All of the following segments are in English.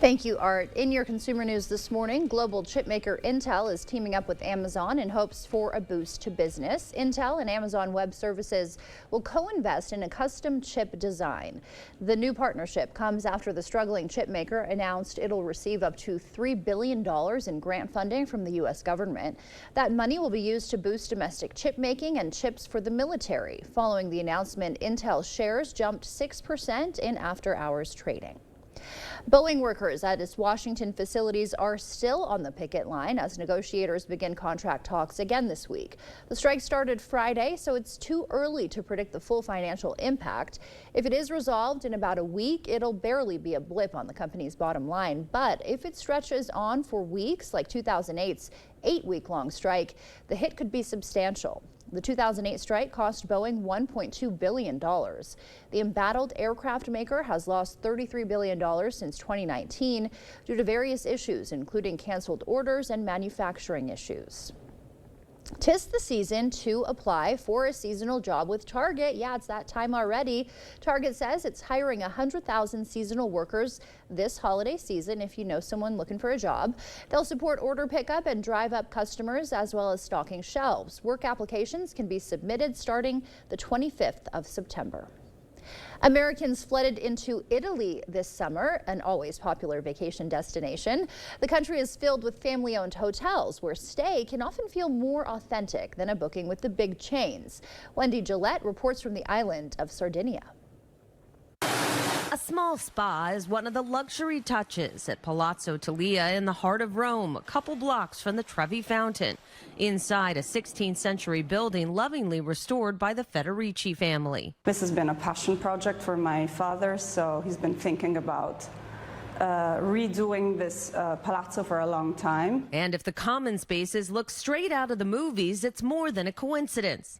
Thank you, Art. In your consumer news this morning, global chipmaker Intel is teaming up with Amazon in hopes for a boost to business. Intel and Amazon Web Services will co-invest in a custom chip design. The new partnership comes after the struggling chipmaker announced it'll receive up to $3 billion in grant funding from the U.S. government. That money will be used to boost domestic chip making and chips for the military. Following the announcement, Intel shares jumped 6% in after-hours trading. Boeing workers at its Washington facilities are still on the picket line as negotiators begin contract talks again this week. The strike started Friday, so it's too early to predict the full financial impact. If it is resolved in about a week, it'll barely be a blip on the company's bottom line. But if it stretches on for weeks, like 2008's 8-week-long strike, the hit could be substantial. The 2008 strike cost Boeing $1.2 billion. The embattled aircraft maker has lost $33 billion since 2019 due to various issues, including canceled orders and manufacturing issues. 'Tis the season to apply for a seasonal job with Target. Yeah, it's that time already. Target says it's hiring 100,000 seasonal workers this holiday season. If you know someone looking for a job, they'll support order pickup and drive up customers as well as stocking shelves. Work applications can be submitted starting the 25th of September. Americans flooded into Italy this summer, an always popular vacation destination. The country is filled with family-owned hotels where stay can often feel more authentic than a booking with the big chains. Wendy Gillette reports from the island of Sardinia. A small spa is one of the luxury touches at Palazzo Talia in the heart of Rome, a couple blocks from the Trevi Fountain. Inside a 16th century building lovingly restored by the Federici family. This has been a passion project for my father, so he's been thinking about redoing this palazzo for a long time. And if the common spaces look straight out of the movies, it's more than a coincidence.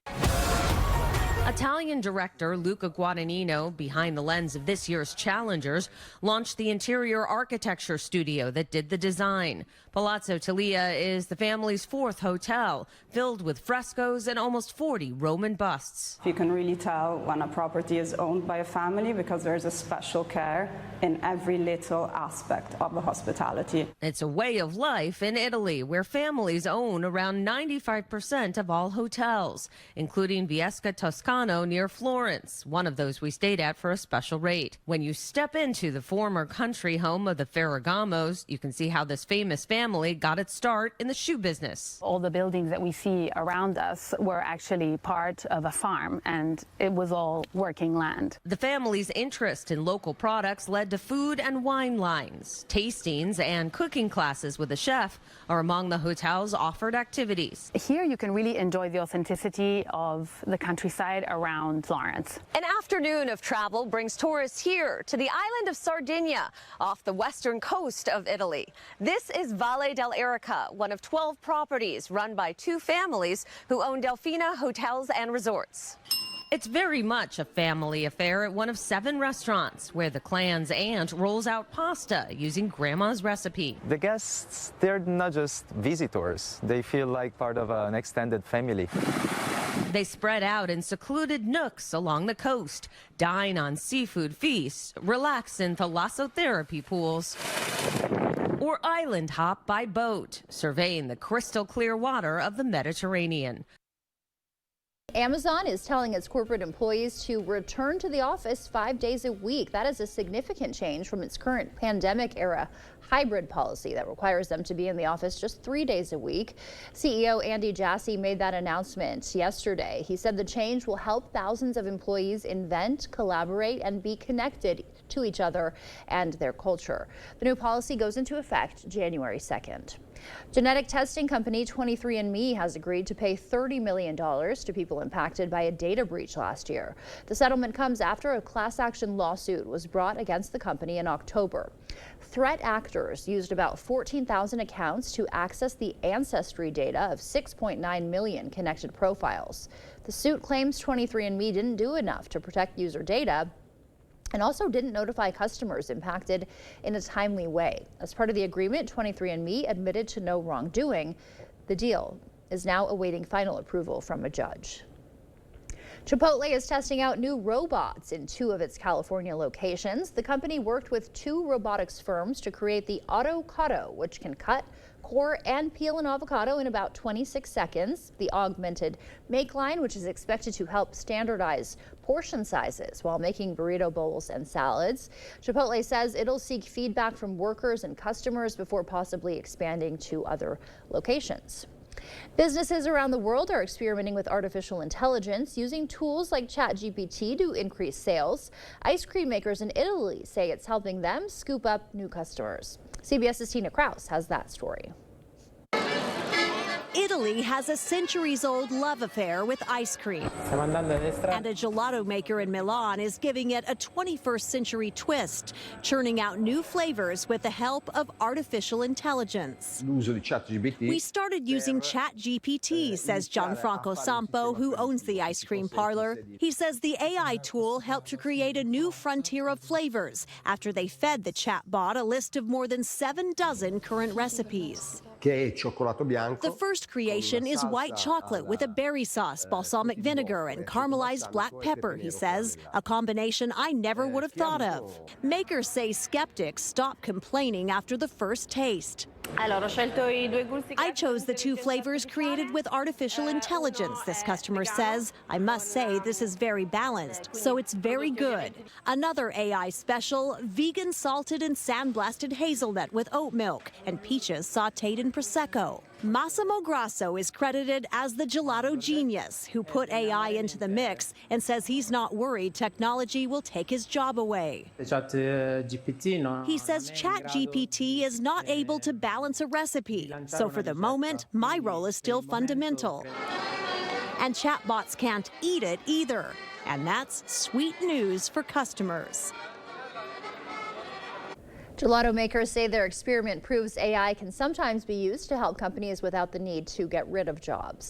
Italian director Luca Guadagnino, behind the lens of this year's Challengers, launched the interior architecture studio that did the design. Palazzo Talia is the family's fourth hotel, filled with frescoes and almost 40 Roman busts. You can really tell when a property is owned by a family because there's a special care in every little aspect of the hospitality. It's a way of life in Italy, where families own around 95% of all hotels, including Viesca Toscano near Florence, one of those we stayed at for a special rate. When you step into the former country home of the Ferragamos, you can see how this famous family got its start in the shoe business. All the buildings that we see around us were actually part of a farm, and it was all working land. The family's interest in local products led to food and wine lines. Tastings and cooking classes with a chef are among the hotel's offered activities. Here you can really enjoy the authenticity of the countryside around Florence. An afternoon of travel brings tourists here to the island of Sardinia off the western coast of Italy. This is Valle dell'Erica, one of 12 properties run by two families who own Delfina Hotels and Resorts. It's very much a family affair at one of 7 restaurants where the clan's aunt rolls out pasta using grandma's recipe. The guests, they're not just visitors. They feel like part of an extended family. They spread out in secluded nooks along the coast, dine on seafood feasts, relax in thalassotherapy pools, or island hop by boat, surveying the crystal clear water of the Mediterranean. Amazon is telling its corporate employees to return to the office 5 days a week. That is a significant change from its current pandemic-era hybrid policy that requires them to be in the office just 3 days a week. CEO Andy Jassy made that announcement yesterday. He said the change will help thousands of employees invent, collaborate, and be connected to each other and their culture. The new policy goes into effect January 2nd. Genetic testing company 23andMe has agreed to pay $30 million to people impacted by a data breach last year. The settlement comes after a class action lawsuit was brought against the company in October. Threat actors used about 14,000 accounts to access the ancestry data of 6.9 million connected profiles. The suit claims 23andMe didn't do enough to protect user data and also didn't notify customers impacted in a timely way. As part of the agreement, 23andMe admitted to no wrongdoing. The deal is now awaiting final approval from a judge. Chipotle is testing out new robots in 2 of its California locations. The company worked with 2 robotics firms to create the Autocado, which can cut, core, and peel an avocado in about 26 seconds. The augmented make line, which is expected to help standardize portion sizes while making burrito bowls and salads. Chipotle says it'll seek feedback from workers and customers before possibly expanding to other locations. Businesses around the world are experimenting with artificial intelligence using tools like ChatGPT to increase sales. Ice cream makers in Italy say it's helping them scoop up new customers. CBS's Tina Kraus has that story. Italy has a centuries-old love affair with ice cream. And a gelato maker in Milan is giving it a 21st century twist, churning out new flavors with the help of artificial intelligence. We started using ChatGPT, says Gianfranco Sampo, who owns the ice cream parlor. He says the AI tool helped to create a new frontier of flavors after they fed the chatbot a list of more than 7 dozen current recipes. The first creation is white chocolate with a berry sauce, balsamic vinegar, and caramelized black pepper, he says, a combination I never would have thought of. Makers say skeptics stopped complaining after the first taste. I chose the 2 flavors created with artificial intelligence, this customer says. I must say this is very balanced, so it's very good. Another AI special, vegan salted and sandblasted hazelnut with oat milk and peaches sauteed in Prosecco. Massimo Grasso is credited as the gelato genius who put AI into the mix and says he's not worried technology will take his job away. He says ChatGPT is not able to balance a recipe, so for the moment, my role is still fundamental. And chatbots can't eat it either, and that's sweet news for customers. Gelato makers say their experiment proves AI can sometimes be used to help companies without the need to get rid of jobs.